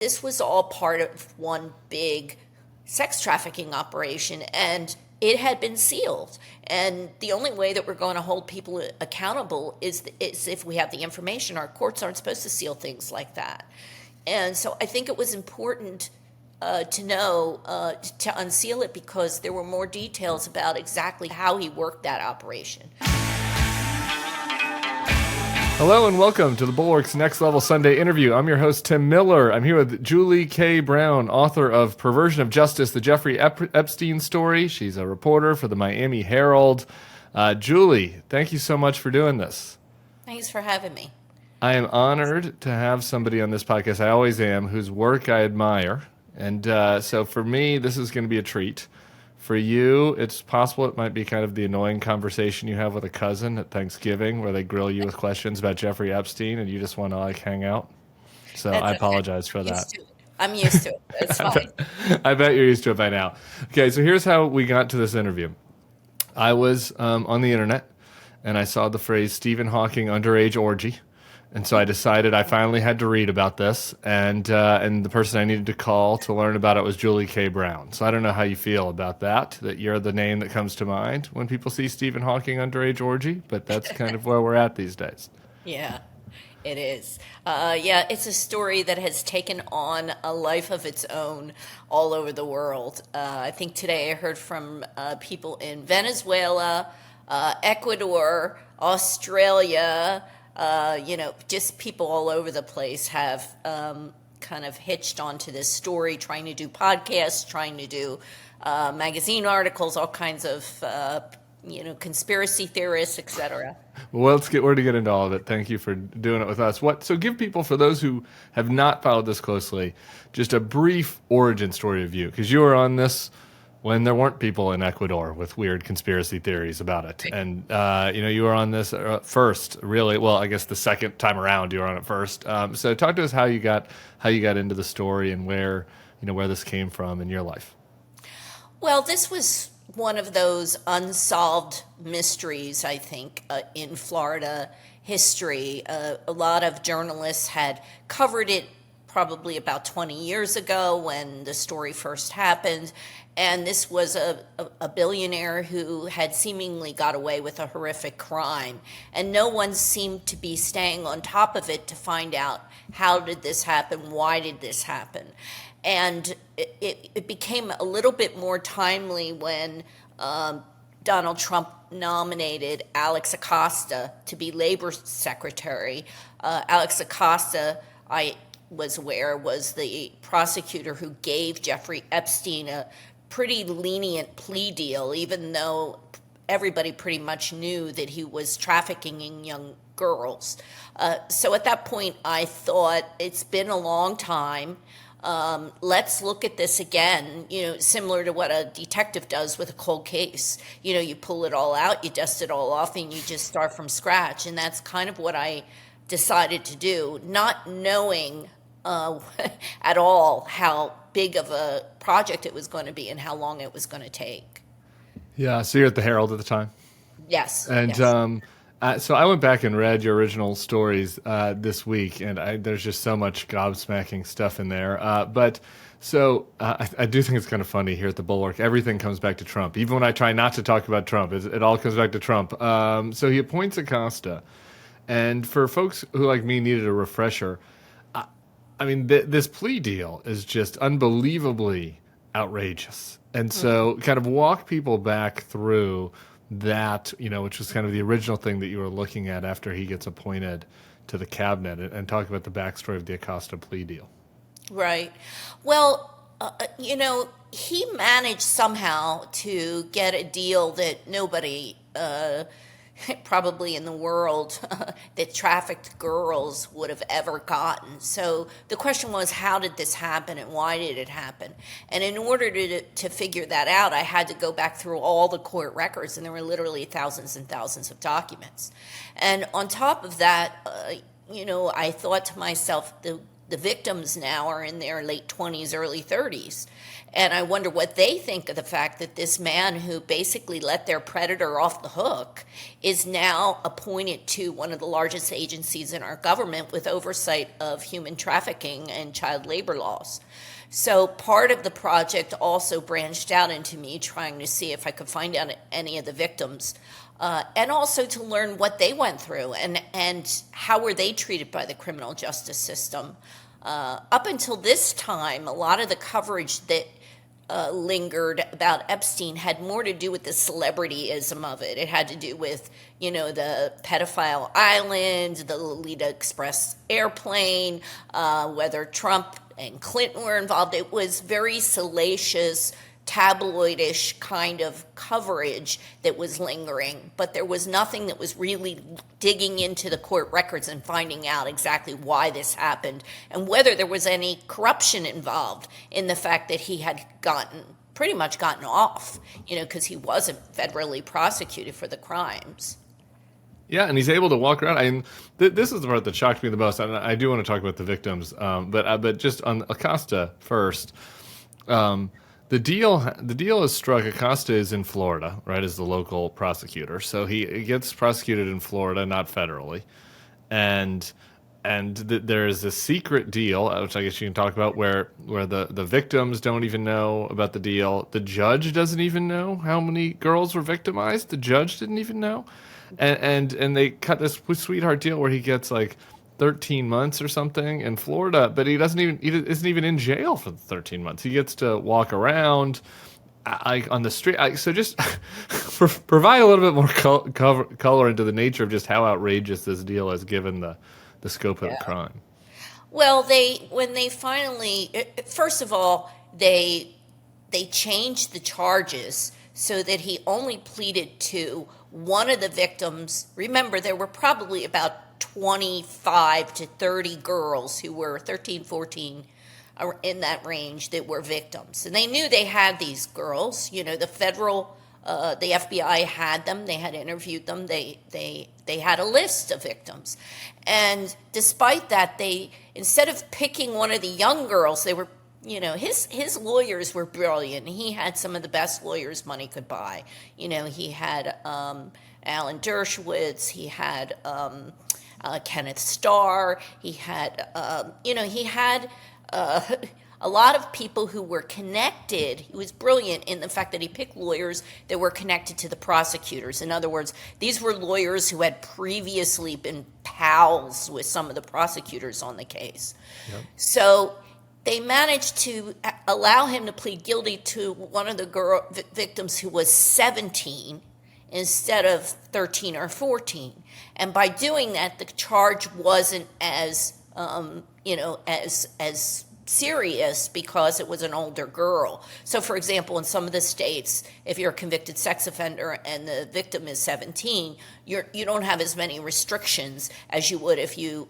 this was all part of one big sex trafficking operation, and it had been sealed. And the only way that we're going to hold people accountable is if we have the information. Our courts aren't supposed to seal things like that. And so I think it was important to know, to unseal it, because there were more details about exactly how he worked that operation. Hello and welcome to the Bulwark's Next Level Sunday interview. I'm your host, Tim Miller. I'm here with Julie K. Brown, author of Perversion of Justice, the Jeffrey Epstein Story. She's a reporter for the Miami Herald. Julie, thank you so much for doing this. Thanks for having me. I am honored to have somebody on this podcast, I always am, whose work I admire. And so for me, this is going to be a treat. For you, it's possible it might be kind of the annoying conversation you have with a cousin at Thanksgiving where they grill you with questions about Jeffrey Epstein and you just want to like hang out. So I apologize for that. I'm used to it. That's fine. I bet you're used to it by now. Okay, so here's how we got to this interview. I was on the internet and I saw the phrase Stephen Hawking underage orgy. And so I decided I finally had to read about this, and the person I needed to call to learn about it was Julie K. Brown. So I don't know how you feel about that you're the name that comes to mind when people see Stephen Hawking underage orgy, but that's kind of where we're at these days. Yeah, it is. Yeah, it's a story that has taken on a life of its own all over the world. I think today I heard from people in Venezuela, Ecuador, Australia. Just people all over the place have kind of hitched onto this story, trying to do podcasts, trying to do magazine articles, all kinds of, conspiracy theorists, etc. Well, we're to get into all of it. Thank you for doing it with us. So give people, for those who have not followed this closely, just a brief origin story of you, because you were on this when there weren't people in Ecuador with weird conspiracy theories about it. And, you were on this first, really. Well, I guess the second time around you were on it first. So talk to us how you got into the story and where this came from in your life. Well, this was one of those unsolved mysteries, I think, in Florida history. A lot of journalists had covered it probably about 20 years ago when the story first happened. And this was a billionaire who had seemingly got away with a horrific crime. And no one seemed to be staying on top of it to find out, how did this happen? Why did this happen? And it became a little bit more timely when Donald Trump nominated Alex Acosta to be labor secretary. Alex Acosta, I was aware, was the prosecutor who gave Jeffrey Epstein a pretty lenient plea deal, even though everybody pretty much knew that he was trafficking in young girls. So at that point, I thought, it's been a long time. Let's look at this again, similar to what a detective does with a cold case. You pull it all out, you dust it all off, and you just start from scratch. And that's kind of what I decided to do, not knowing at all how big of a project it was going to be and how long it was going to take. Yeah, so you're at the Herald at the time? Yes. And yes. So I went back and read your original stories this week, and there's just so much gobsmacking stuff in there. But I do think it's kind of funny here at the Bulwark. Everything comes back to Trump. Even when I try not to talk about Trump, it all comes back to Trump. So he appoints Acosta. And for folks who, like me, needed a refresher, this plea deal is just unbelievably outrageous. And so kind of walk people back through that, which was kind of the original thing that you were looking at after he gets appointed to the cabinet, and talk about the backstory of the Acosta plea deal. Right. Well, he managed somehow to get a deal that nobody probably in the world that trafficked girls would have ever gotten. So the question was, how did this happen and why did it happen? And in order to figure that out, I had to go back through all the court records, and there were literally thousands and thousands of documents. And on top of that, I thought to myself, the victims now are in their late 20s, early 30s. And I wonder what they think of the fact that this man who basically let their predator off the hook is now appointed to one of the largest agencies in our government with oversight of human trafficking and child labor laws. So part of the project also branched out into me trying to see if I could find out any of the victims, and also to learn what they went through and how were they treated by the criminal justice system. Up until this time, a lot of the coverage that lingered about Epstein had more to do with the celebrityism of it. It had to do with, the pedophile island, the Lolita Express airplane, whether Trump and Clinton were involved. It was very salacious, tabloidish kind of coverage that was lingering, but there was nothing that was really digging into the court records and finding out exactly why this happened and whether there was any corruption involved in the fact that he had pretty much gotten off, because he wasn't federally prosecuted for the crimes. Yeah, and he's able to walk around. This is the part that shocked me the most, and I do want to talk about the victims, but just on Acosta first. The deal is struck. Acosta is in Florida, right, as the local prosecutor. So he gets prosecuted in Florida, not federally. And there is a secret deal, which I guess you can talk about, where the victims don't even know about the deal. The judge doesn't even know how many girls were victimized. The judge didn't even know. And they cut this sweetheart deal where he gets like 13 months or something in Florida, but he isn't even in jail for the 13 months. He gets to walk around on the street. So just provide a little bit more color into the nature of just how outrageous this deal is, given the scope of the crime. Well, when they finally, first of all, they changed the charges so that he only pleaded to one of the victims. Remember, there were probably about 25 to 30 girls who were 13, 14, in that range, that were victims. And they knew they had these girls. The the FBI had them. They had interviewed them. They had a list of victims. And despite that, instead of picking one of the young girls, they were, his lawyers were brilliant. He had some of the best lawyers money could buy. He had Alan Dershowitz. He had Kenneth Starr. He had, a lot of people who were connected. He was brilliant in the fact that he picked lawyers that were connected to the prosecutors. In other words, these were lawyers who had previously been pals with some of the prosecutors on the case. Yep. So they managed to allow him to plead guilty to one of the victims who was 17 instead of 13 or 14. And by doing that, the charge wasn't as serious because it was an older girl. So, for example, in some of the states, if you're a convicted sex offender and the victim is 17, you don't have as many restrictions as you would if you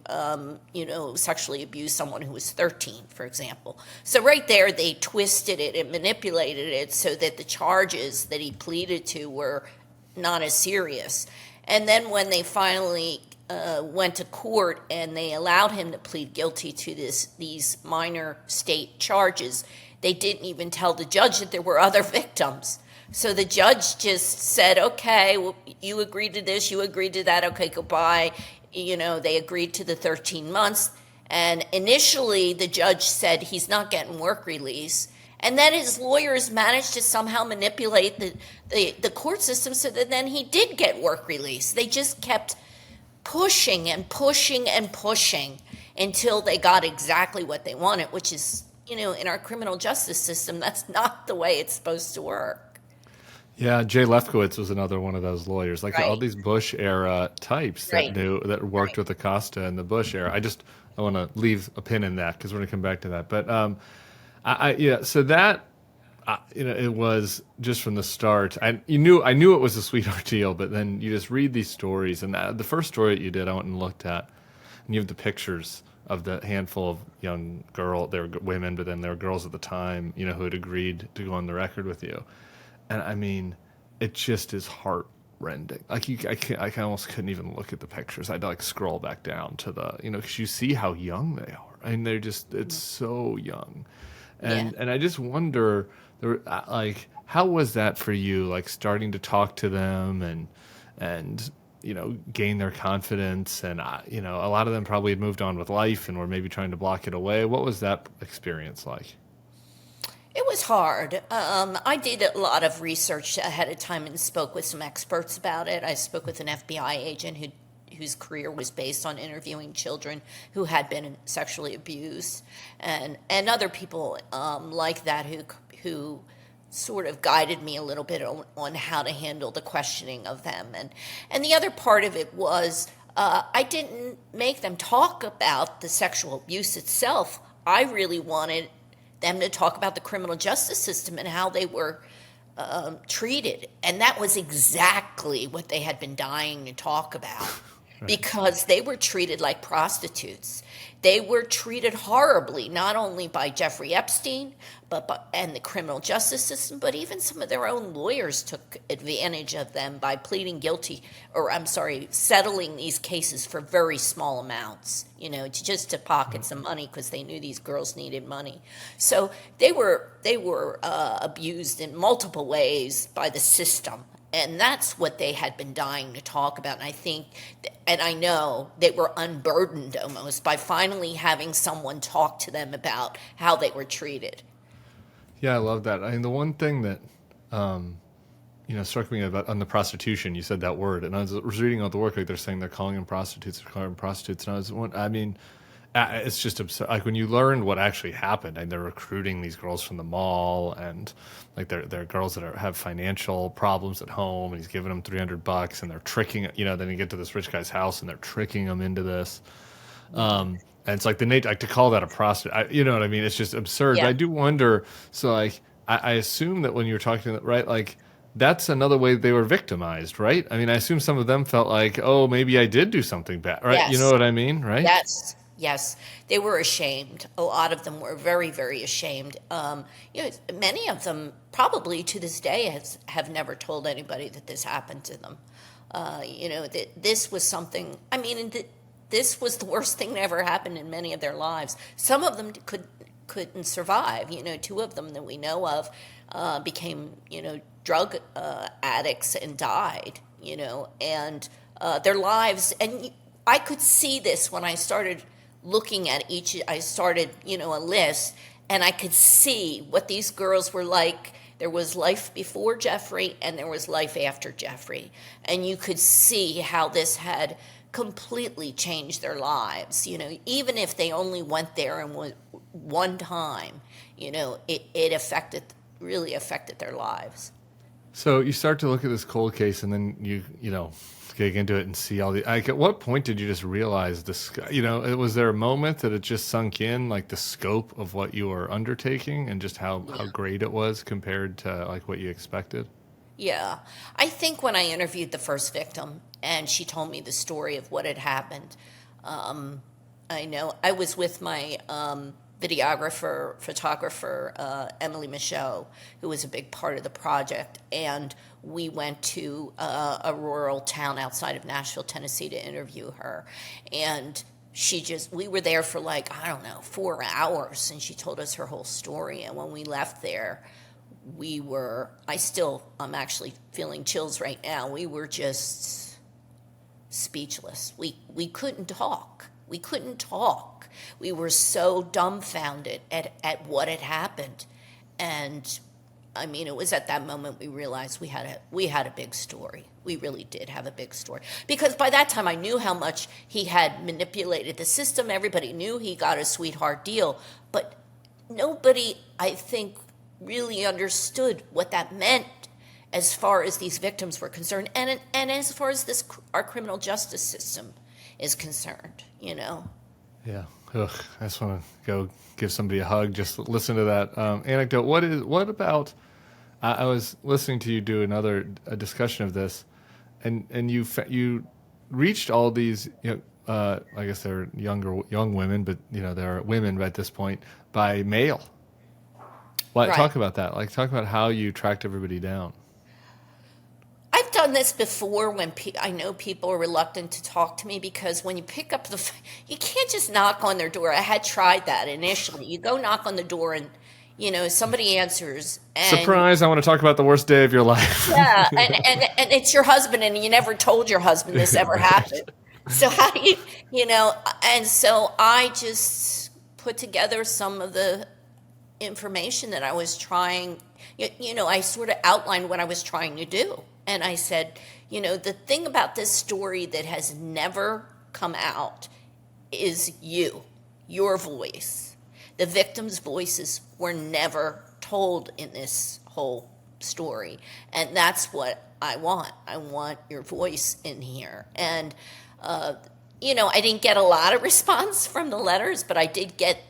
sexually abused someone who was 13, for example. So right there, they twisted it and manipulated it so that the charges that he pleaded to were not as serious. And then when they finally went to court and they allowed him to plead guilty to these minor state charges, they didn't even tell the judge that there were other victims. So the judge just said, okay, well, you agreed to this, you agreed to that, okay, goodbye. They agreed to the 13 months. And initially the judge said he's not getting work release. And then his lawyers managed to somehow manipulate the court system so that then he did get work release. They just kept pushing and pushing and pushing until they got exactly what they wanted, which is, in our criminal justice system, that's not the way it's supposed to work. Yeah, Jay Lefkowitz was another one of those lawyers, like right. all these Bush era types that right. that worked right. with Acosta in the Bush era. I want to leave a pin in that because we're going to come back to that. But so that it was just from the start. I knew it was a sweetheart deal, but then you just read these stories, and the first story that you did, I went and looked at, and you have the pictures of the handful of young they were women, but then there were girls at the time, who had agreed to go on the record with you, and I mean, it just is heart-rending. Like I almost couldn't even look at the pictures. I'd like scroll back down to the, because you see how young they are. I mean, it's so young. And Yeah. and I just wonder, like, how was that for you? Like starting to talk to them and gain their confidence, and a lot of them probably had moved on with life and were maybe trying to block it away. What was that experience like? It was hard. I did a lot of research ahead of time and spoke with some experts about it. I spoke with an FBI agent whose career was based on interviewing children who had been sexually abused, and other people like that who sort of guided me a little bit on how to handle the questioning of them. And the other part of it was I didn't make them talk about the sexual abuse itself. I really wanted them to talk about the criminal justice system and how they were treated. And that was exactly what they had been dying to talk about because they were treated like prostitutes. They were treated horribly, not only by Jeffrey Epstein and the criminal justice system, but even some of their own lawyers took advantage of them by pleading guilty, or I'm sorry, settling these cases for very small amounts, just to pocket some money because they knew these girls needed money. So they were abused in multiple ways by the system. And that's what they had been dying to talk about. And I think, and I know they were unburdened almost by finally having someone talk to them about how they were treated. Yeah, I love that. I mean, the one thing that struck me about on the prostitution, you said that word, and I was reading all the work, like they're saying they're calling them prostitutes, and it's just absurd. Like when you learn what actually happened, and they're recruiting these girls from the mall, and like they're girls that have financial problems at home, and he's giving them $300, and they're tricking. Then you get to this rich guy's house, and they're tricking them into this. And it's like like to call that a prostitute. You know what I mean? It's just absurd. Yeah. But I do wonder. So like I assume that when you were talking to them, right, like that's another way they were victimized, right? I mean, I assume some of them felt like, oh, maybe I did do something bad, right? Yes. You know what I mean, right? Yes. They were ashamed. A lot of them were very, very ashamed. Many of them probably to this day have never told anybody that this happened to them. That this was something. I mean, this was the worst thing that ever happened in many of their lives. Some of them couldn't survive. Two of them that we know of became drug addicts and died. And their lives. And I could see this when I started looking at each. I started a list, and I could see what these girls were like. There was life before Jeffrey, and there was life after Jeffrey, and you could see how this had completely changed their lives. Even if they only went there and one time, it really affected their lives. So you start to look at this cold case, and then you dig into it and see all the. Like, at what point did you just realize this? Was there a moment that it just sunk in, like the scope of what you were undertaking, and just how great it was compared to like what you expected? Yeah. I think when I interviewed the first victim and she told me the story of what had happened, I know I was with my photographer, Emily Michaud, who was a big part of the project. And we went to a rural town outside of Nashville, Tennessee to interview her. And we were there for 4 hours, and she told us her whole story. And when we left there, I'm actually feeling chills right now. We were just speechless. We couldn't talk. We couldn't talk. We were so dumbfounded at what had happened. And I mean, it was at that moment we realized we had a big story. We really did have a big story. Because by that time I knew how much he had manipulated the system. Everybody knew he got a sweetheart deal. But nobody, I think, really understood what that meant as far as these victims were concerned, and as far as our criminal justice system is concerned. Yeah. Ugh, I just want to go give somebody a hug. Just listen to that anecdote. What about? I was listening to you do a discussion of this, and you reached all these. I guess they're young women, but they're women at this point by mail. Well, Right. Talk about that. Talk about how you tracked everybody down. I've done done this before when I know people are reluctant to talk to me because when you pick up you can't just knock on their door. I had tried that initially. You go knock on the door and, somebody answers and Surprise, I want to talk about the worst day of your life. yeah, and it's your husband and you never told your husband this ever happened. So how do and so I just put together some of the information that I was trying, I sort of outlined what I was trying to do. And I said, the thing about this story that has never come out is your voice. The victims' voices were never told in this whole story. And that's what I want. I want your voice in here. And, I didn't get a lot of response from the letters, but I did get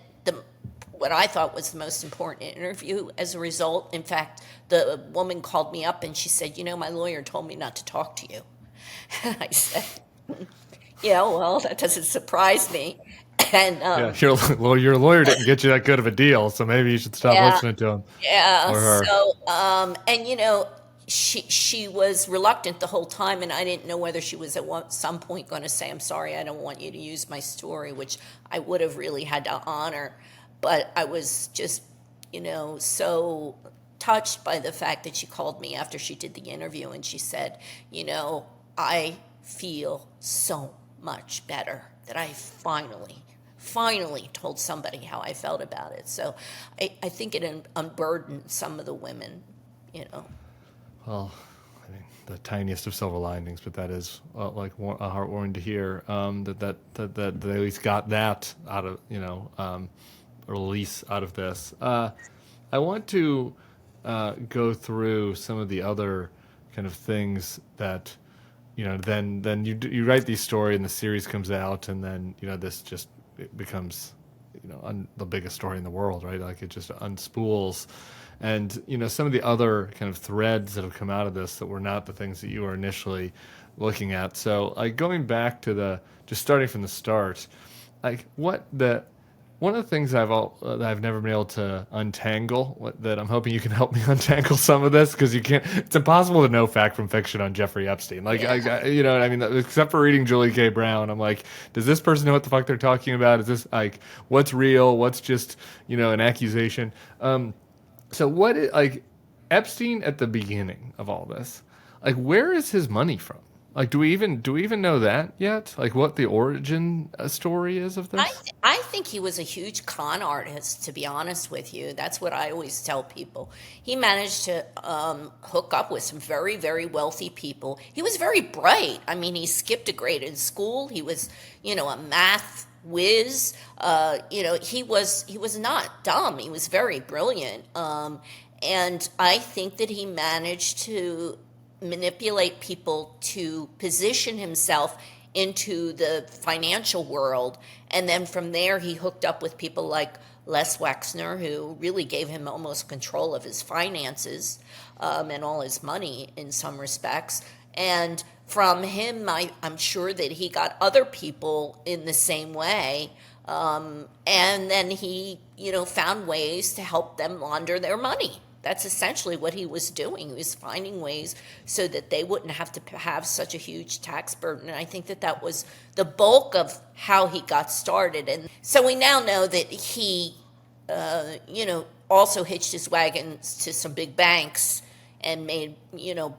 what I thought was the most important interview as a result. In fact, the woman called me up and she said, my lawyer told me not to talk to you. And I said, yeah, well, that doesn't surprise me. And your lawyer didn't get you that good of a deal, so maybe you should stop listening to him. Yeah. Or her. So, she was reluctant the whole time, and I didn't know whether she was at some point going to say, I'm sorry, I don't want you to use my story, which I would have really had to honor. But I was just, so touched by the fact that she called me after she did the interview and she said, I feel so much better that I finally told somebody how I felt about it. So I think it unburdened some of the women, Well, I mean, the tiniest of silver linings, but that is heartwarming to hear that they at least got that out of, release out of this. I want to go through some of the other kind of things that, then you write these stories and the series comes out and then, this just it becomes, the biggest story in the world, right? Like it just unspools. And, some of the other kind of threads that have come out of this that were not the things that you were initially looking at. So going back to just starting from the start, one of the things that I've never been able to untangle, that I'm hoping you can help me untangle some of this, because it's impossible to know fact from fiction on Jeffrey Epstein. You know what I mean? Except for reading Julie K. Brown, I'm like, does this person know what the fuck they're talking about? Is this what's real? What's just, an accusation? So what Epstein at the beginning of all this, where is his money from? Do we even know that yet? What the origin story is of this? I think he was a huge con artist, to be honest with you. That's what I always tell people. He managed to hook up with some very, very wealthy people. He was very bright. I mean, he skipped a grade in school. He was, a math whiz. He was not dumb. He was very brilliant. And I think that he managed to manipulate people to position himself into the financial world. And then from there, he hooked up with people like Les Wexner, who really gave him almost control of his finances and all his money in some respects. And from him, I'm sure that he got other people in the same way. And then he, found ways to help them launder their money. That's essentially what he was doing. He was finding ways so that they wouldn't have to have such a huge tax burden. And I think that was the bulk of how he got started. And so we now know that he, also hitched his wagons to some big banks and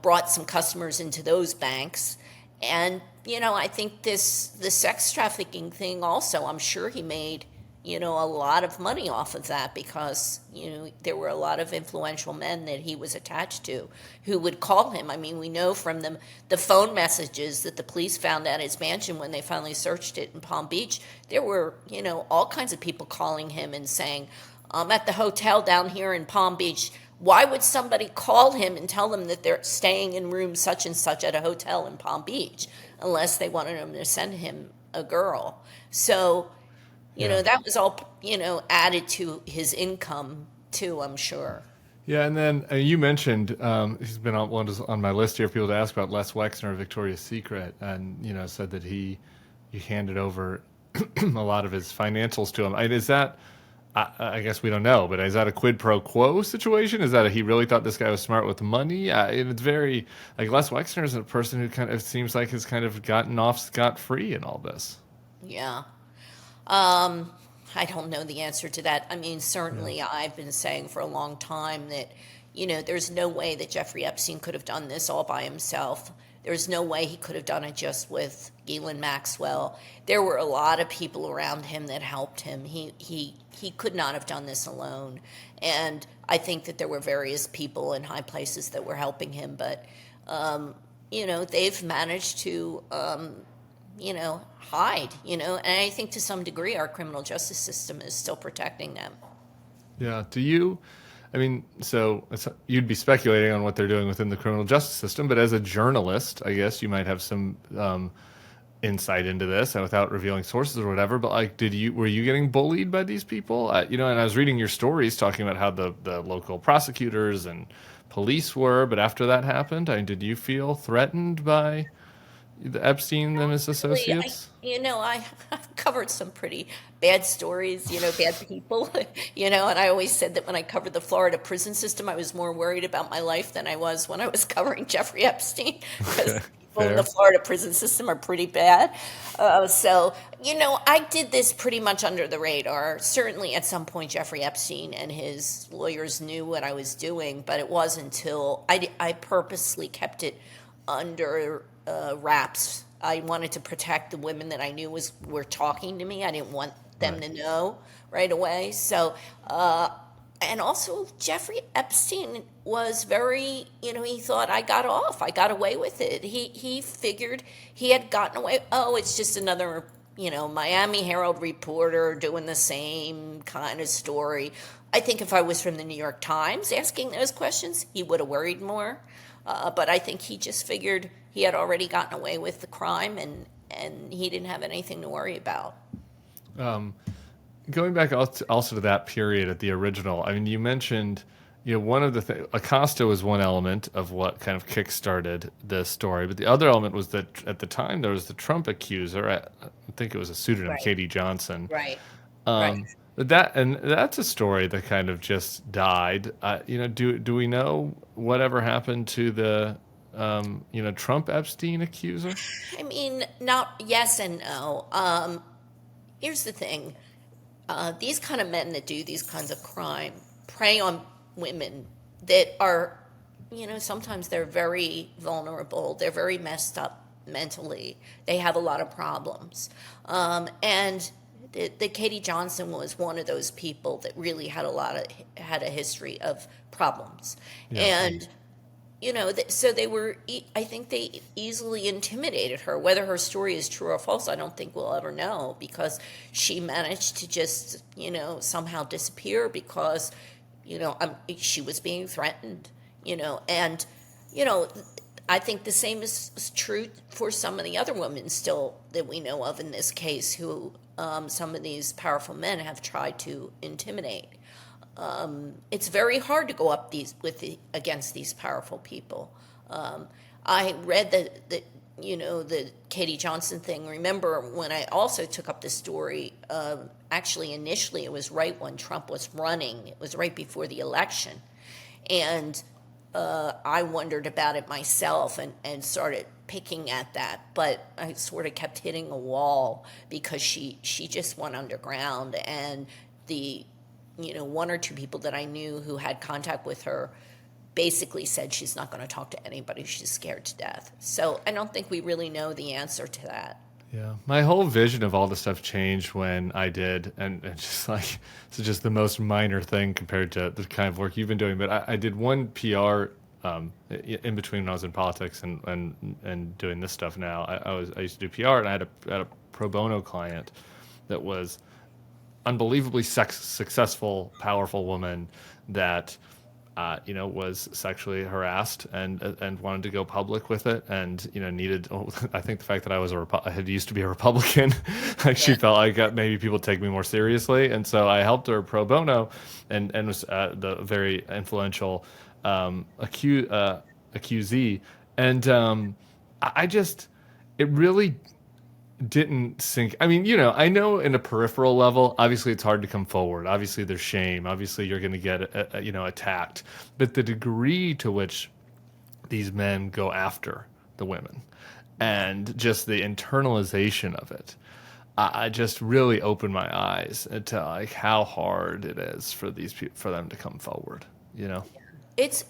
brought some customers into those banks. And, I think the sex trafficking thing also, I'm sure he made a lot of money off of that because, there were a lot of influential men that he was attached to who would call him. I mean, we know from the phone messages that the police found at his mansion when they finally searched it in Palm Beach, there were, all kinds of people calling him and saying, I'm at the hotel down here in Palm Beach. Why would somebody call him and tell them that they're staying in room such and such at a hotel in Palm Beach unless they wanted him to send him a girl? So, that was all, added to his income too, I'm sure. Yeah, and then you mentioned he's been on my list here for people to ask about, Les Wexner of Victoria's Secret, and said that he handed over a lot of his financials to him. Is that I guess we don't know, but is that a quid pro quo situation? Is that he really thought this guy was smart with money? And it's very like Les Wexner is a person who kind of seems like has kind of gotten off scot free in all this. Yeah. Um, I don't know the answer to that. I mean, Yeah. certainly I've been saying for a long time that, there's no way that Jeffrey Epstein could have done this all by himself. There's no way he could have done it just with Ghislaine Maxwell. There were a lot of people around him that helped him. He could not have done this alone. And I think that there were various people in high places that were helping him, but they've managed to hide, and I think to some degree our criminal justice system is still protecting them. Yeah. Do you? I mean, so you'd be speculating on what they're doing within the criminal justice system, but as a journalist, I guess you might have some insight into this, and without revealing sources or whatever. But like, were you getting bullied by these people? And I was reading your stories talking about how the local prosecutors and police were, but after that happened, did you feel threatened by the Epstein and his Really, associates? I've covered some pretty bad stories, bad people, and I always said that when I covered the Florida prison system, I was more worried about my life than I was when I was covering Jeffrey Epstein, because Okay, people in the fair. Florida prison system are pretty bad. I did this pretty much under the radar. Certainly at some point, Jeffrey Epstein and his lawyers knew what I was doing, but it wasn't until I purposely kept it under wraps. I wanted to protect the women that I knew were talking to me. I didn't want them Right. to know right away. So, and also Jeffrey Epstein was very, he thought I got off. I got away with it. He figured he had gotten away. Oh, it's just another, Miami Herald reporter doing the same kind of story. I think if I was from the New York Times asking those questions, he would have worried more. But I think he just figured he had already gotten away with the crime, and he didn't have anything to worry about. Going back also to that period at the original, I mean, you mentioned, one of the things, Acosta was one element of what kind of kickstarted this story, but the other element was that at the time there was the Trump accuser. I think it was a pseudonym, Right, Katie Johnson. right, right. Um, that's a story that kind of just died. Do we know whatever happened to the Trump Epstein accuser? I mean, not yes and no. Here's the thing: these kind of men that do these kinds of crime prey on women that are, sometimes they're very vulnerable. They're very messed up mentally. They have a lot of problems, and the Katie Johnson was one of those people that really had a history of problems, Yeah. and so they were. I think they easily intimidated her. Whether her story is true or false, I don't think we'll ever know, because she managed to just, somehow disappear because, she was being threatened. And you know, I think the same is true for some of the other women still that we know of in this case, who some of these powerful men have tried to intimidate. It's very hard to go up against these powerful people. I read the Katie Johnson thing. Remember when I also took up this story? Actually, initially it was right when Trump was running. It was right before the election, and I wondered about it myself and started picking at that, but I sort of kept hitting a wall because she just went underground, and the one or two people that I knew who had contact with her basically said she's not going to talk to anybody. She's scared to death. So I don't think we really know the answer to that. Yeah, my whole vision of all the stuff changed when I did, and just like it's just the most minor thing compared to the kind of work you've been doing. But I did one PR in between when I was in politics and doing this stuff. Now I used to do PR, and I had a pro bono client that was unbelievably successful, powerful woman that was sexually harassed and wanted to go public with it, and needed. I think the fact that I had used to be a Republican, like she Yeah. felt like maybe people take me more seriously, and so I helped her pro bono, and was the very influential accusee, and I just it really didn't sink. I mean, I know in a peripheral level, obviously it's hard to come forward. Obviously there's shame. Obviously you're going to get, attacked. But the degree to which these men go after the women Yeah. and just the internalization of it, I just really opened my eyes to like how hard it is for these people, for them to come forward, It's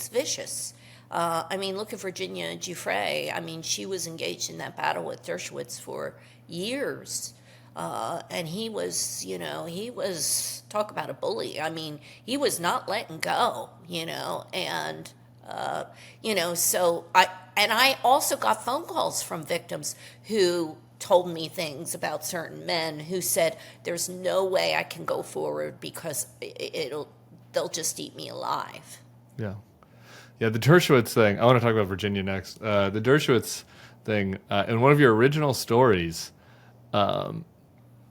vicious. I mean, look at Virginia Giuffre. I mean, she was engaged in that battle with Dershowitz for years. And he was, talk about a bully. I mean, he was not letting go, and, I also got phone calls from victims who told me things about certain men who said, there's no way I can go forward because they'll just eat me alive. Yeah. Yeah, the Dershowitz thing. I want to talk about Virginia next. The Dershowitz thing in one of your original stories. Some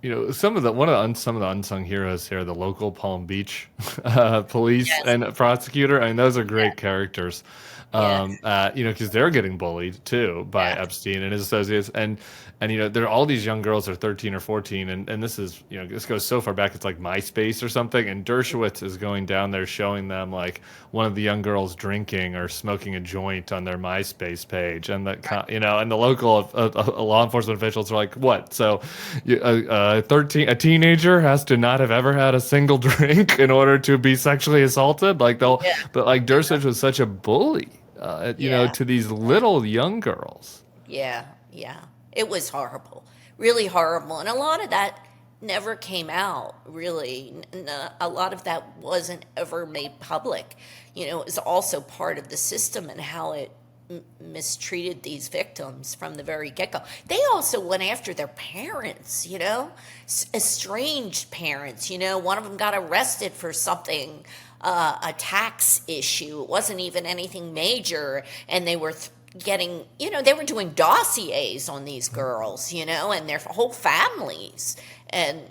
of the unsung heroes here, the local Palm Beach police Yes. and prosecutor. I mean, those are great characters. Yeah. Because they're getting bullied too by Yeah. Epstein and his associates, and there are all these young girls are 13 or 14, and this is this goes so far back it's like MySpace or something, and Dershowitz is going down there showing them like one of the young girls drinking or smoking a joint on their MySpace page, and and the local law enforcement officials are like, what? So, a teenager has to not have ever had a single drink in order to be sexually assaulted, like Yeah. but like Dershowitz was such a bully. Yeah. To these little young girls. Yeah. Yeah. It was horrible, really horrible. And a lot of that never came out, really. A lot of that wasn't ever made public. It was also part of the system and how it mistreated these victims from the very get-go. They also went after their parents, estranged parents. One of them got arrested for something, a tax issue. It wasn't even anything major, and they were getting, they were doing dossiers on these girls, and their whole families. And,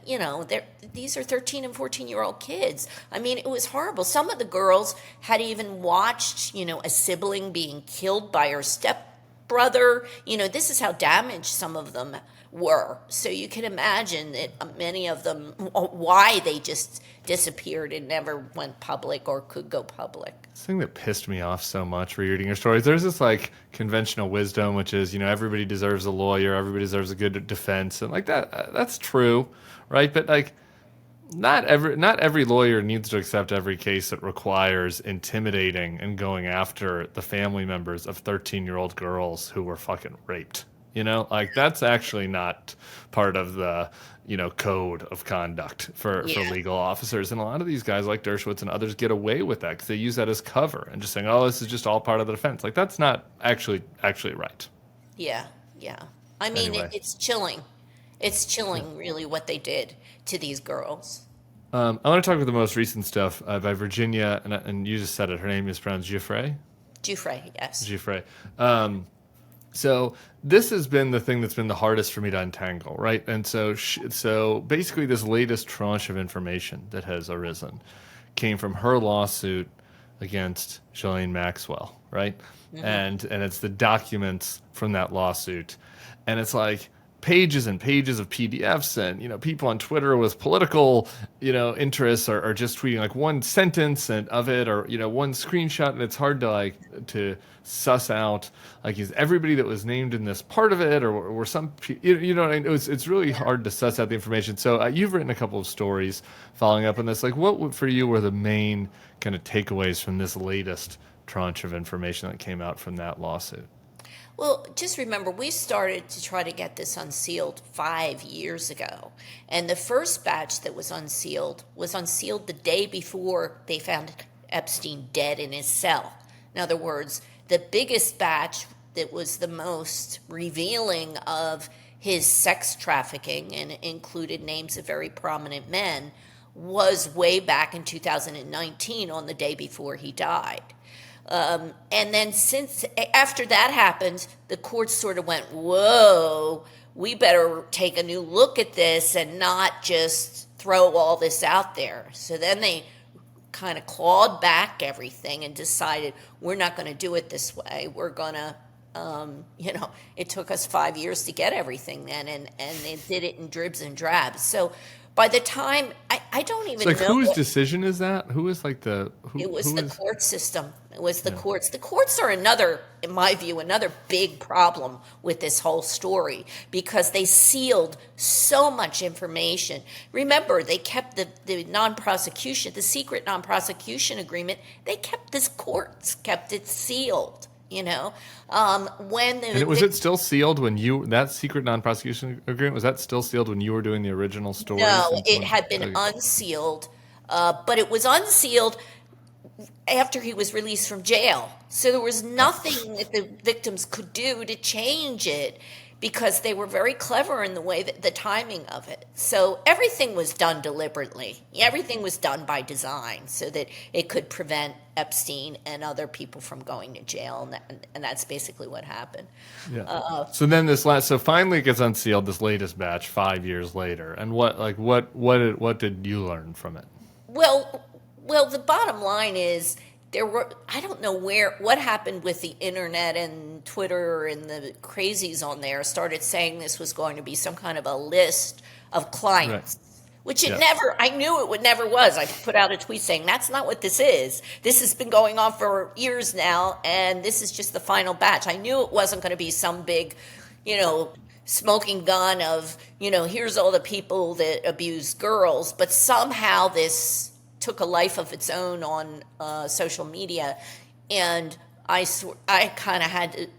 these are 13 and 14-year-old kids. I mean, it was horrible. Some of the girls had even watched, a sibling being killed by her stepbrother. This is how damaged some of them were. So you can imagine that many of them, why they just disappeared and never went public or could go public. This thing that pissed me off so much reading your stories, there's this like conventional wisdom, which is, everybody deserves a lawyer, everybody deserves a good defense. And like that's true, right? But like, not every lawyer needs to accept every case that requires intimidating and going after the family members of 13-year-old girls who were fucking raped. Like that's actually not part of the, code of conduct for legal officers. And a lot of these guys like Dershowitz and others get away with that because they use that as cover and just saying, oh, this is just all part of the defense. Like that's not actually right. Yeah. Yeah. I mean, Anyway. it's chilling. It's chilling, really, what they did to these girls. I want to talk about the most recent stuff by Virginia, and you just said it. Her name is pronounced Jeffrey. Jeffrey, yes. Jeffrey. So this has been the thing that's been the hardest for me to untangle, right? And so basically, this latest tranche of information that has arisen came from her lawsuit against Ghislaine Maxwell, right? Mm-hmm. And it's the documents from that lawsuit, and it's like pages and pages of PDFs, and people on Twitter with political interests are just tweeting like one sentence of it, or one screenshot, and it's hard to suss out like is everybody that was named in this part of it, or were some it's really hard to suss out the information. So you've written a couple of stories following up on this. Like what for you were the main kind of takeaways from this latest tranche of information that came out from that lawsuit? Well, just remember, we started to try to get this unsealed 5 years ago. And the first batch that was unsealed the day before they found Epstein dead in his cell. In other words, the biggest batch that was the most revealing of his sex trafficking and included names of very prominent men was way back in 2019 on the day before he died. And then after that happened, the courts sort of went, whoa, we better take a new look at this and not just throw all this out there. So then they kind of clawed back everything and decided we're not going to do it this way. We're going to it took us 5 years to get everything then, and they did it in dribs and drabs. So by the time, I don't even It's like, know. whose decision is that? Who is like It was who the is? court system. It was the courts. The courts are another, in my view, another big problem with this whole story because they sealed so much information. Remember, they kept the non-prosecution, the secret non-prosecution agreement. They kept this courts kept it sealed. And was it still sealed when that secret non-prosecution agreement, was that still sealed when you were doing the original stories? No, it had been unsealed, but it was unsealed after he was released from jail. So there was nothing that the victims could do to change it because they were very clever in the way that the timing of it. So everything was done deliberately. Everything was done by design so that it could prevent Epstein and other people from going to jail, and that's basically what happened. Yeah. So then so finally it gets unsealed, this latest batch 5 years later. And what did you learn from it? Well, the bottom line is I don't know what happened with the internet and Twitter and the crazies on there started saying this was going to be some kind of a list of clients. Right. Which I knew it never was. I put out a tweet saying, that's not what this is. This has been going on for years now, and this is just the final batch. I knew it wasn't going to be some big, smoking gun of, here's all the people that abuse girls, but somehow this took a life of its own on social media, and I kind of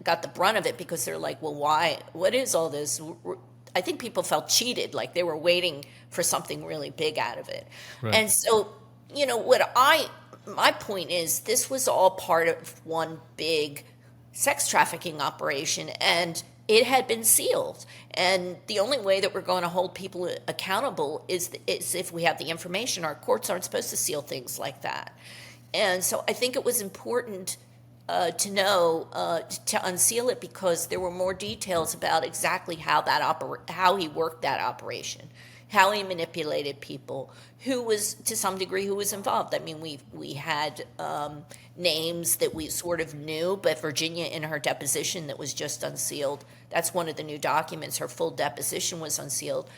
got the brunt of it because they're like, well, why? What is all this? I think people felt cheated, like they were waiting for something really big out of it. Right. And so, my point is this was all part of one big sex trafficking operation, and it had been sealed. And the only way that we're going to hold people accountable is if we have the information. Our courts aren't supposed to seal things like that. And so I think it was important to know to unseal it because there were more details about exactly how he worked that operation, how he manipulated people, who was involved. I mean, we had names that we sort of knew, but Virginia in her deposition that was just unsealed, that's one of the new documents, her full deposition was unsealed.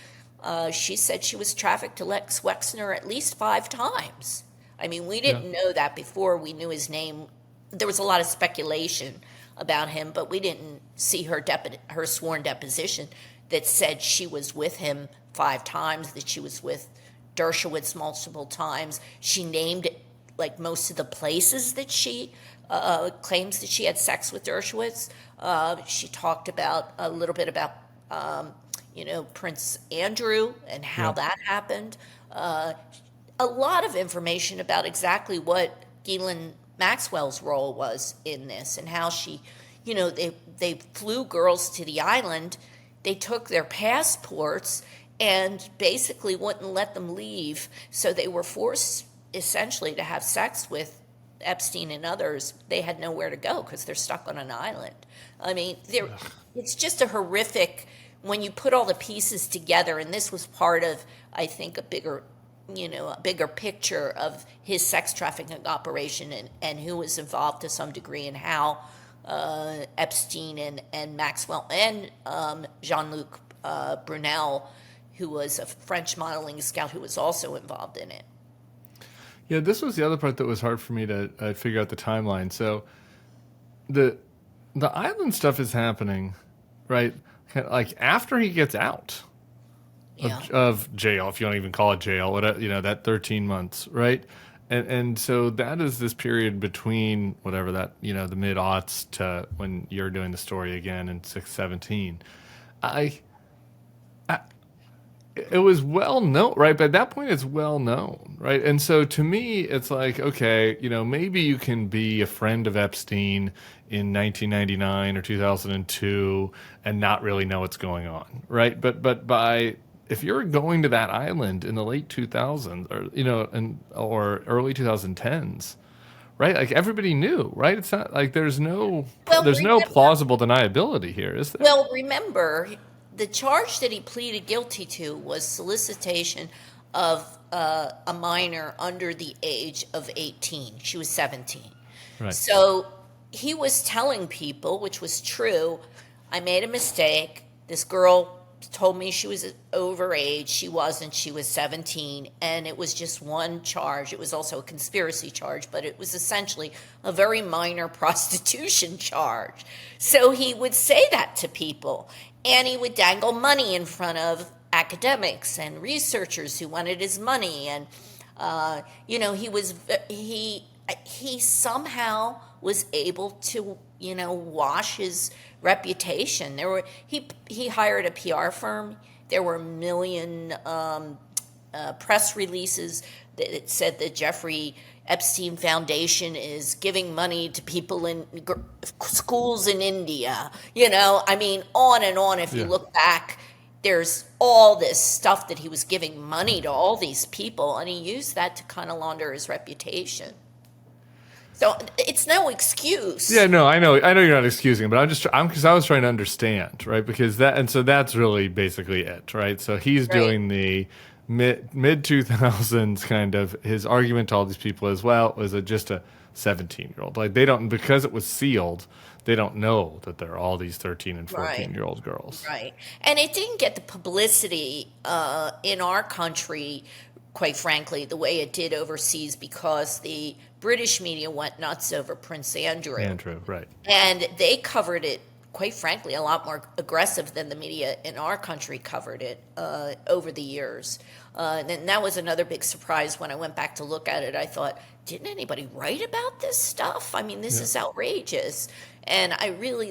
She said she was trafficked to Lex Wexner at least 5 times. I mean, we didn't know that before we knew his name. There was a lot of speculation about him, but we didn't see her sworn deposition that said she was with him 5 times, that she was with Dershowitz multiple times. She named like most of the places that she claims that she had sex with Dershowitz. She talked about a little bit about Prince Andrew and how that happened. A lot of information about exactly what Ghislaine Maxwell's role was in this and how she, they flew girls to the island. They took their passports and basically wouldn't let them leave. So they were forced essentially to have sex with Epstein and others. They had nowhere to go because they're stuck on an island. I mean, it's just a horrific, when you put all the pieces together, and this was part of, I think, a bigger picture of his sex trafficking operation and who was involved to some degree and how Epstein and Maxwell and Jean-Luc Brunel, who was a French modeling scout who was also involved in it. Yeah, this was the other part that was hard for me to figure out the timeline. So the island stuff is happening, right? Like after he gets out. Of jail, if you don't even call it jail, that 13 months, right? And so that is this period between whatever that, the mid-aughts to when you're doing the story again in 6-17. It was well known, right? But at that point, it's well known, right? And so to me, it's like, okay, maybe you can be a friend of Epstein in 1999 or 2002 and not really know what's going on, right? But if you're going to that island in the late 2000s or early 2010s, right? Like everybody knew, right? It's not like there's no plausible deniability here, is there? Well, remember, the charge that he pleaded guilty to was solicitation of a minor under the age of 18. She was 17. Right. So, he was telling people, which was true, I made a mistake. This girl told me she was overage. She wasn't. She was 17. And it was just one charge. It was also a conspiracy charge, but it was essentially a very minor prostitution charge. So he would say that to people. And he would dangle money in front of academics and researchers who wanted his money. And, he somehow was able to, wash his reputation. He hired a PR firm. There were a million press releases that said the Jeffrey Epstein Foundation is giving money to people in schools in India. On and on. If you look back, there's all this stuff that he was giving money to all these people, and he used that to kind of launder his reputation. So it's no excuse. Yeah, no, I know you're not excusing, but because I was trying to understand, right? Because that's really basically it, right? So he's doing the mid 2000s kind of, his argument to all these people as well was just a 17-year-old. Like, they don't, because it was sealed, they don't know that there are all these 13 and 14-year-old girls. Right. And it didn't get the publicity in our country, quite frankly, the way it did overseas, because the British media went nuts over Prince Andrew. Right. And they covered it, quite frankly, a lot more aggressive than the media in our country covered it over the years. And that was another big surprise when I went back to look at it. I thought, didn't anybody write about this stuff? I mean, this is outrageous. And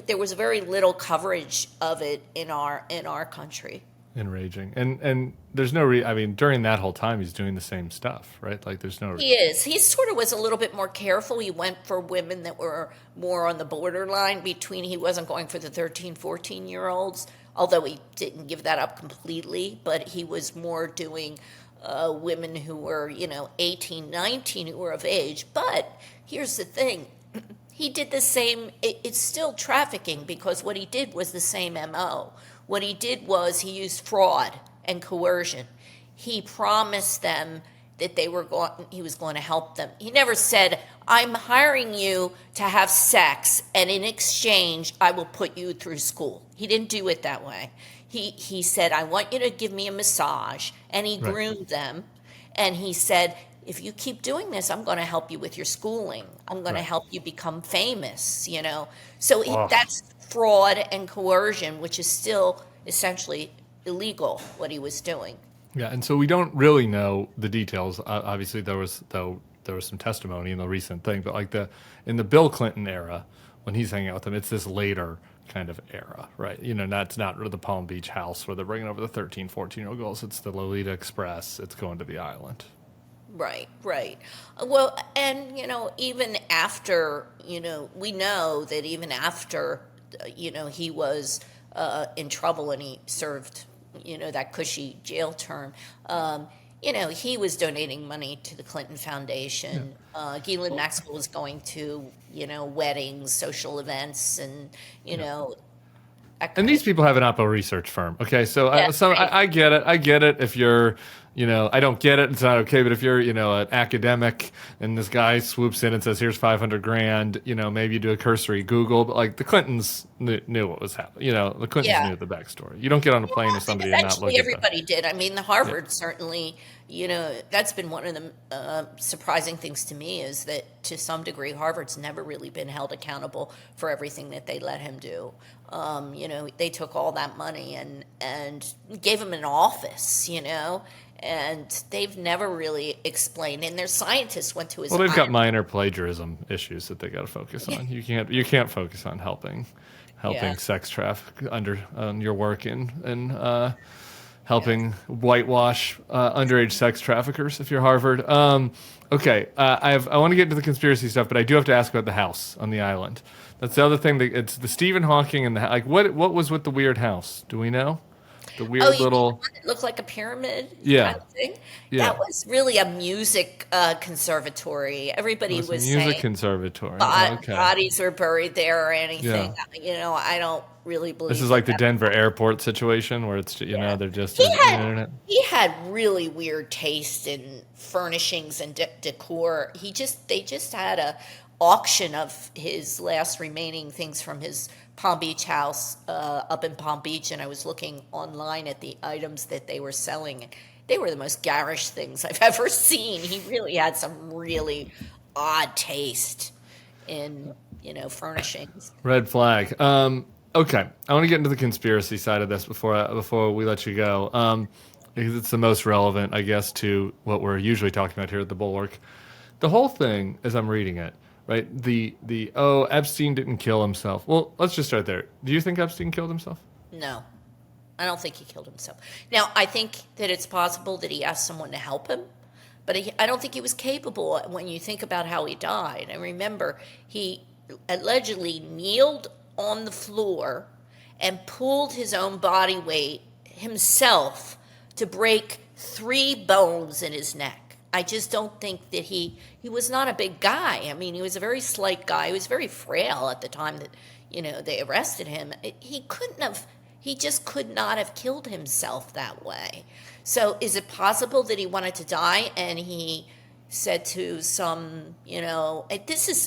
there was very little coverage of it in our country. Enraging. And there's no during that whole time he's doing the same stuff, right? Like, there's no He is. He sort of was a little bit more careful. He went for women that were more on the borderline between, he wasn't going for the 13, 14-year-olds, although he didn't give that up completely, but he was more doing women who were, 18, 19, who were of age. But here's the thing. He did the same. It's still trafficking, because what he did was the same MO. What he did was he used fraud and coercion. He promised them that he was going to help them. He never said, I'm hiring you to have sex, and in exchange, I will put you through school. He didn't do it that way. He said, I want you to give me a massage, and he groomed them. And he said, if you keep doing this, I'm going to help you with your schooling. I'm going to help you become famous, So that's fraud and coercion, which is still essentially illegal, what he was doing. Yeah, and so we don't really know the details. Obviously, there was some testimony in the recent thing, but in the Bill Clinton era, when he's hanging out with them, it's this later kind of era, right? That's not the Palm Beach house where they're bringing over the 13, 14-year-old girls. It's the Lolita Express. It's going to the island. Right. Well, and, even after, we know that even after, he was in trouble and he served, that cushy jail term, he was donating money to the Clinton Foundation. Ghislaine Maxwell was going to, weddings, social events, and, And these people have an Oppo research firm. Okay, so I get it. I get it if you're, I don't get it. It's not okay. But if you're, an academic and this guy swoops in and says, here's $500,000, maybe you do a cursory Google. But like the Clintons knew what was happening. The Clintons knew the backstory. You don't get on a plane with somebody and not look at everybody did. I mean, the Harvard certainly, that's been one of the surprising things to me, is that to some degree, Harvard's never really been held accountable for everything that they let him do. They took all that money and gave him an office, and they've never really explained. And their scientists went to his. Well, they've got minor plagiarism issues that they got to focus on. You can't focus on helping sex traffic on your work in helping whitewash underage sex traffickers if you're Harvard. Okay, I want to get into the conspiracy stuff, but I do have to ask about the house on the island. That's the other thing. It's the Stephen Hawking and what was with the weird house? Do we know? The weird little. It looked like a pyramid. Yeah. Kind of thing. Yeah. That was really a music conservatory. Everybody was saying music conservatory. Bodies were buried there or anything. Yeah. I don't really believe. This is like the Denver airport situation where it's they're just internet. He had really weird taste in furnishings and decor. They just had auction of his last remaining things from his Palm Beach house up in Palm Beach, and I was looking online at the items that they were selling. They were the most garish things I've ever seen. He really had some really odd taste in, furnishings. Red flag. Okay, I want to get into the conspiracy side of this before we let you go, because it's the most relevant, I guess, to what we're usually talking about here at the Bulwark. The whole thing, as I'm reading it, right? Epstein didn't kill himself. Well, let's just start there. Do you think Epstein killed himself? No, I don't think he killed himself. Now, I think that it's possible that he asked someone to help him, but I don't think he was capable when you think about how he died. And remember, he allegedly kneeled on the floor and pulled his own body weight himself to break 3 bones in his neck. I just don't think that he was not a big guy. I mean, he was a very slight guy. He was very frail at the time that, they arrested him. He just could not have killed himself that way. So is it possible that he wanted to die and he said to some,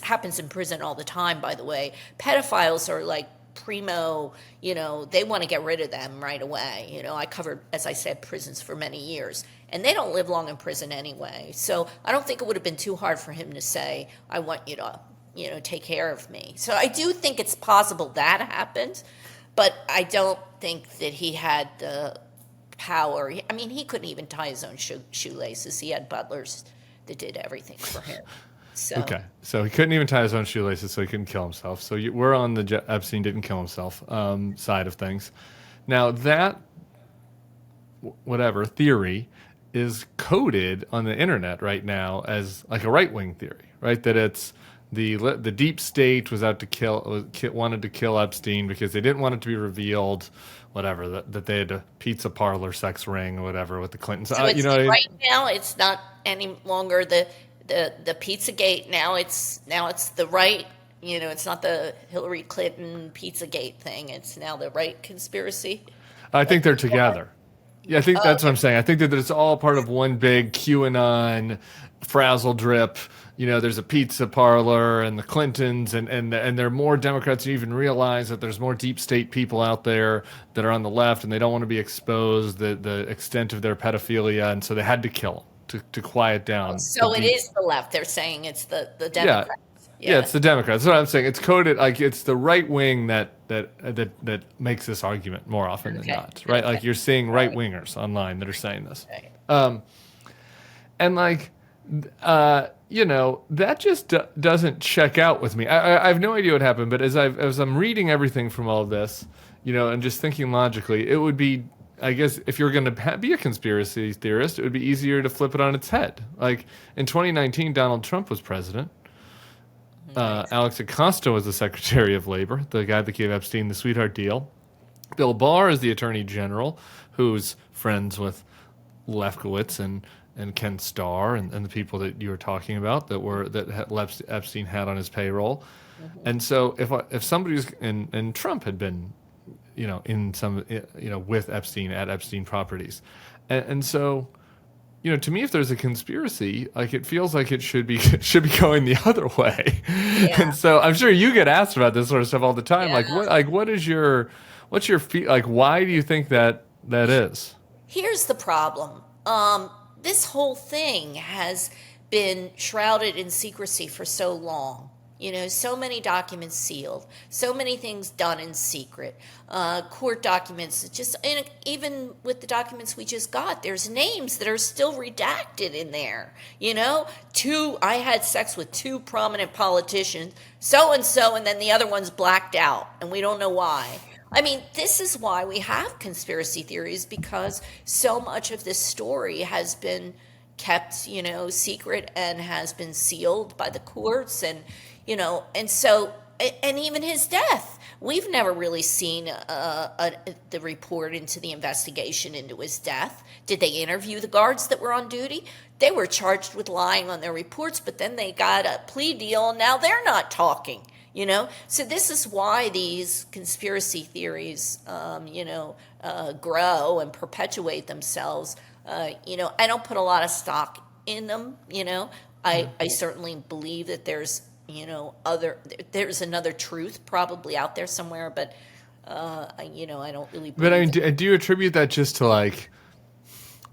happens in prison all the time, by the way. Pedophiles are like primo, they want to get rid of them right away. I covered, as I said, prisons for many years, and they don't live long in prison anyway. So I don't think it would have been too hard for him to say, I want you to, take care of me. So I do think it's possible that happened, but I don't think that he had the power. I mean, he couldn't even tie his own shoelaces. He had butlers that did everything for him. So. Okay, so he couldn't even tie his own shoelaces, so he couldn't kill himself. So we're on the Epstein didn't kill himself side of things. Now that theory is coded on the internet right now as like a right-wing theory, right? That it's the deep state was out to wanted to kill Epstein because they didn't want it to be revealed, whatever, that they had a pizza parlor sex ring or whatever with the Clintons. So right now it's not any longer the Pizzagate. Now it's the right. It's not the Hillary Clinton Pizzagate thing. It's now the right conspiracy. I think they're together. Yeah, I think that's what I'm saying. I think that it's all part of one big QAnon frazzle drip. There's a pizza parlor and the Clintons, and there are more Democrats who even realize that there's more deep state people out there that are on the left, and they don't want to be exposed the extent of their pedophilia, and so they had to kill them to quiet down. So it is the left. They're saying it's the Democrats. Yeah, it's the Democrats. That's what I'm saying. It's coded like it's the right wing that makes this argument more often than not, right? Like you're seeing right wingers online that are saying this, and like. That just doesn't check out with me. I have no idea what happened, but as I'm reading everything from all of this, and just thinking logically, it would be, I guess, if you're going to be a conspiracy theorist, it would be easier to flip it on its head. Like in 2019, Donald Trump was president. Alex Acosta was the Secretary of Labor, the guy that gave Epstein the sweetheart deal. Bill Barr is the Attorney General, who's friends with Lefkowitz and Ken Starr and the people that you were talking about that Epstein had on his payroll. Mm-hmm. And so if somebody's and Trump had been, in some, with Epstein at Epstein properties. And so, to me, if there's a conspiracy, like it feels like it should be going the other way. Yeah. And so I'm sure you get asked about this sort of stuff all the time. Yeah. What's your why do you think that is? Here's the problem. This whole thing has been shrouded in secrecy for so long. So many documents sealed, so many things done in secret, court documents, even with the documents we just got, there's names that are still redacted in there. I had sex with 2 prominent politicians, so-and-so, and then the other one's blacked out, and we don't know why. I mean, this is why we have conspiracy theories, because so much of this story has been kept, secret and has been sealed by the courts and even his death. We've never really seen the report into the investigation into his death. Did they interview the guards that were on duty? They were charged with lying on their reports, but then they got a plea deal, and now they're not talking. So this is why these conspiracy theories, grow and perpetuate themselves. I don't put a lot of stock in them. I certainly believe that there's there's another truth probably out there somewhere, but I don't really But I believe mean, do you attribute that just to like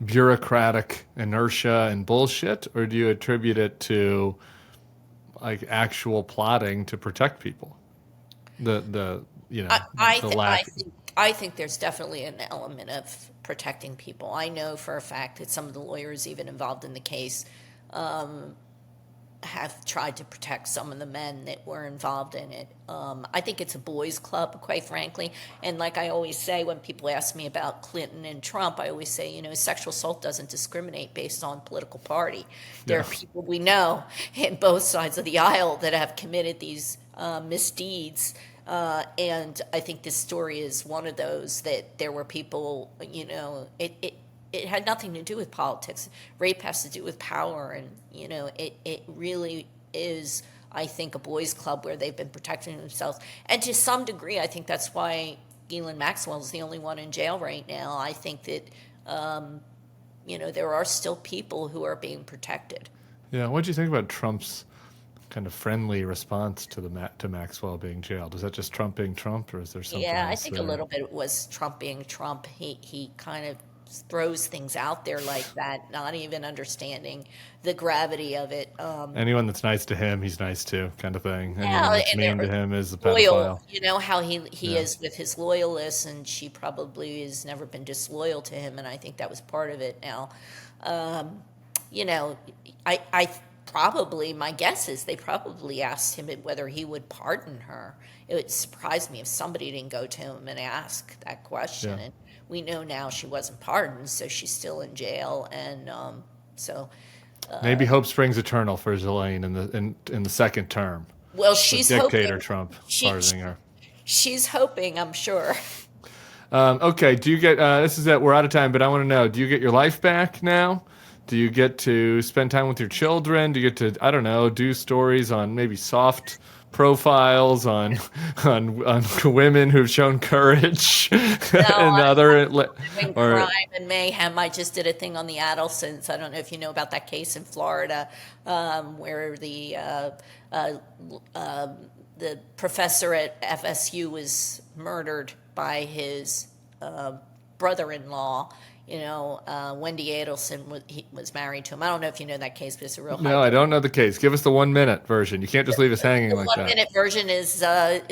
bureaucratic inertia and bullshit, or do you attribute it to like actual plotting to protect people? The lack. I think there's definitely an element of protecting people. I know for a fact that some of the lawyers even involved in the case have tried to protect some of the men that were involved in it. I think it's a boys' club, quite frankly. And like I always say, when people ask me about Clinton and Trump, I always say, sexual assault doesn't discriminate based on political party. There are people we know in both sides of the aisle that have committed these misdeeds. And I think this story is one of those that there were people, it had nothing to do with politics. Rape has to do with power, and it really is, I think, a boys' club where they've been protecting themselves. And to some degree, I think that's why Ghislaine Maxwell is the only one in jail right now. I think that there are still people who are being protected. Yeah, what do you think about Trump's kind of friendly response to to Maxwell being jailed? Was that just Trump being Trump, or is there something Yeah, I else think there? a little bit was Trump being Trump. He kind of throws things out there like that, not even understanding the gravity of it. Anyone that's nice to him, he's nice to, kind of thing. Yeah, Anyone that's and mean they're to him is a loyal. pedophile. You know how he Yeah. is with his loyalists, and she probably has never been disloyal to him, and I think that was part of it. Now, you know, I probably, my guess is they probably asked him whether he would pardon her. It would surprise me if somebody didn't go to him and ask that question. Yeah. And we know now she wasn't pardoned, so she's still in jail, and so. Maybe hope springs eternal for Ghislaine in the second term. Well, With she's dictator hoping. Trump She, pardoning her. she's hoping, I'm sure. Okay, do you get, this is it, we're out of time, but I want to know, do you get your life back now? Do you get to spend time with your children? Do you get to, I don't know, do stories on maybe soft profiles on women who've shown courage and other, In or crime and mayhem. I just did a thing on the Adelsons. I don't know if you know about that case in Florida, where the professor at FSU was murdered by his brother-in-law. Wendy Adelson was married to him. I don't know if you know that case, but it's a real. no, I don't know the case. Give us the 1 minute version. You can't just leave us hanging The like that. 1 minute version is a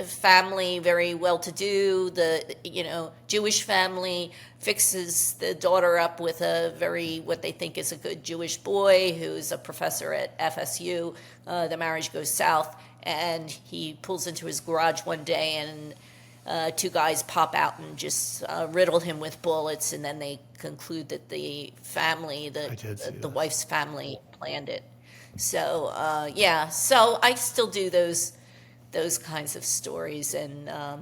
family, very well-to-do. The Jewish family fixes the daughter up with what they think is a good Jewish boy who's a professor at FSU. The marriage goes south, and he pulls into his garage one day, and two guys pop out and just riddle him with bullets, and then they conclude that the family, the wife's family, planned it. So so I still do those kinds of stories, and I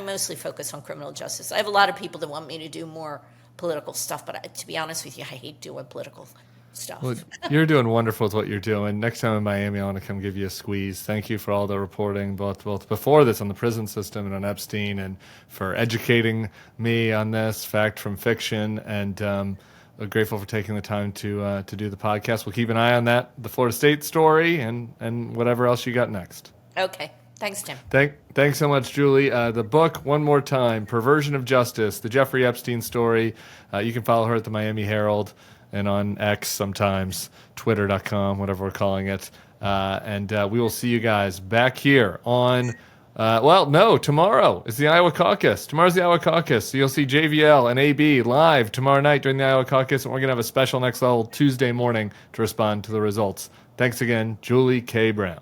mostly focus on criminal justice. I have a lot of people that want me to do more political stuff, but to be honest with you, I hate doing political stuff. Well, you're doing wonderful with what you're doing. Next time in Miami, I want to come give you a squeeze. Thank you for all the reporting, both before this on the prison system and on Epstein, and for educating me on this fact from fiction. And we're grateful for taking the time to do the podcast. We'll keep an eye on that, the Florida State story, and whatever else you got next. Okay. Thanks, Tim. Thanks so much, Julie. The book, one more time, Perversion of Justice, the Jeffrey Epstein Story. You can follow her at the Miami Herald and on X sometimes, twitter.com, whatever we're calling it. And we will see you guys back here on, tomorrow is the Iowa caucus. Tomorrow's the Iowa caucus. So you'll see JVL and AB live tomorrow night during the Iowa caucus, and we're going to have a special Next Level Tuesday morning to respond to the results. Thanks again, Julie K. Brown.